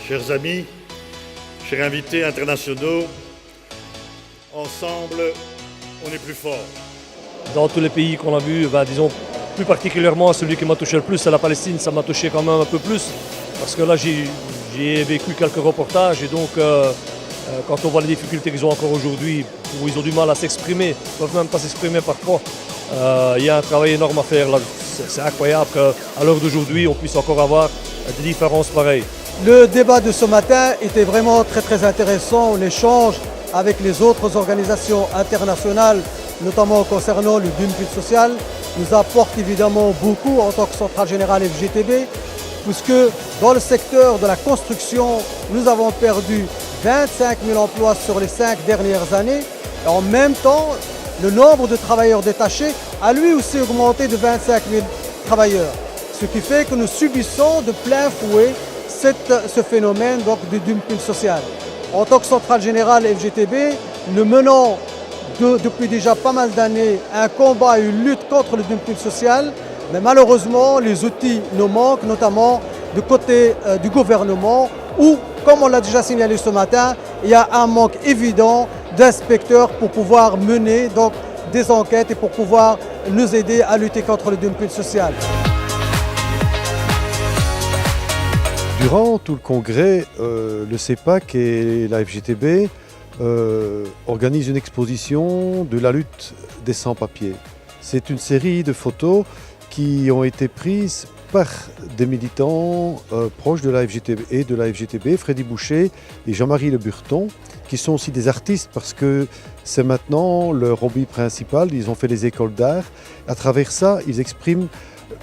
Chers amis, chers invités internationaux, ensemble, on est plus fort. Dans tous les pays qu'on a vus, disons plus particulièrement celui qui m'a touché le plus, c'est la Palestine, ça m'a touché quand même un peu plus. Parce que là, j'y ai vécu quelques reportages et donc quand on voit les difficultés qu'ils ont encore aujourd'hui, où ils ont du mal à s'exprimer, ils ne peuvent même pas s'exprimer parfois, il y a un travail énorme à faire là. C'est incroyable qu'à l'heure d'aujourd'hui, on puisse encore avoir des différences pareilles. Le débat de ce matin était vraiment très intéressant. L'échange avec les autres organisations internationales, notamment concernant le dumping social, nous apporte évidemment beaucoup en tant que centrale générale FGTB, puisque dans le secteur de la construction, nous avons perdu 25 000 emplois sur les 5 dernières années. Et en même temps, le nombre de travailleurs détachés a lui aussi augmenté de 25 000 travailleurs. Ce qui fait que nous subissons de plein fouet ce phénomène donc, de dumping social. En tant que centrale générale FGTB, nous menons depuis déjà pas mal d'années un combat et une lutte contre le dumping social, mais malheureusement les outils nous manquent, notamment du côté du gouvernement, où, comme on l'a déjà signalé ce matin, il y a un manque évident d'inspecteurs pour pouvoir mener donc, des enquêtes et pour pouvoir nous aider à lutter contre le dumping social. Durant tout le congrès, le CEPAC et la FGTB organisent une exposition de la lutte des sans-papiers. C'est une série de photos qui ont été prises par des militants proches de la FGTB et de la FGTB, Freddy Boucher et Jean-Marie Le Burton, qui sont aussi des artistes parce que c'est maintenant leur hobby principal. Ils ont fait des écoles d'art. À travers ça, ils expriment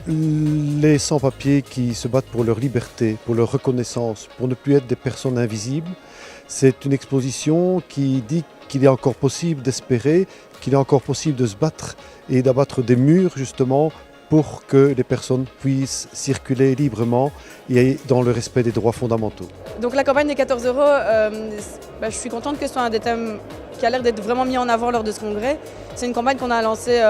les sans-papiers qui se battent pour leur liberté, pour leur reconnaissance, pour ne plus être des personnes invisibles. C'est une exposition qui dit qu'il est encore possible d'espérer, qu'il est encore possible de se battre et d'abattre des murs justement pour que les personnes puissent circuler librement et dans le respect des droits fondamentaux. Donc la campagne des 14 €, je suis contente que ce soit un des thèmes qui a l'air d'être vraiment mis en avant lors de ce congrès. C'est une campagne qu'on a lancée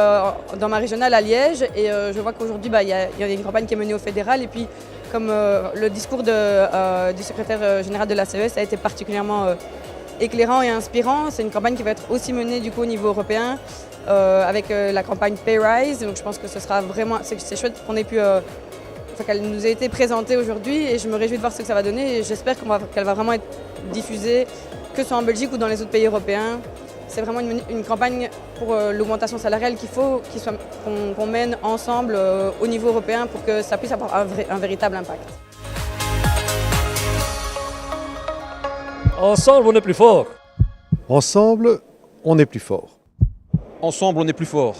dans ma régionale à Liège et je vois qu'aujourd'hui il y a une campagne qui est menée au fédéral et puis comme le discours du secrétaire général de la CES a été particulièrement éclairant et inspirant, c'est une campagne qui va être aussi menée du coup au niveau européen avec la campagne Pay Rise. Donc je pense que ce sera vraiment, c'est chouette qu'on ait pu qu'elle nous ait été présentée aujourd'hui et je me réjouis de voir ce que ça va donner et j'espère qu'elle va vraiment être diffusée, que ce soit en Belgique ou dans les autres pays européens. C'est vraiment une campagne pour l'augmentation salariale qu'on mène ensemble au niveau européen pour que ça puisse avoir un véritable impact. Ensemble, on est plus fort. Ensemble, on est plus fort. Ensemble, on est plus fort.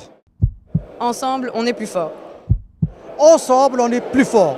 Ensemble, on est plus fort. Ensemble, on est plus fort.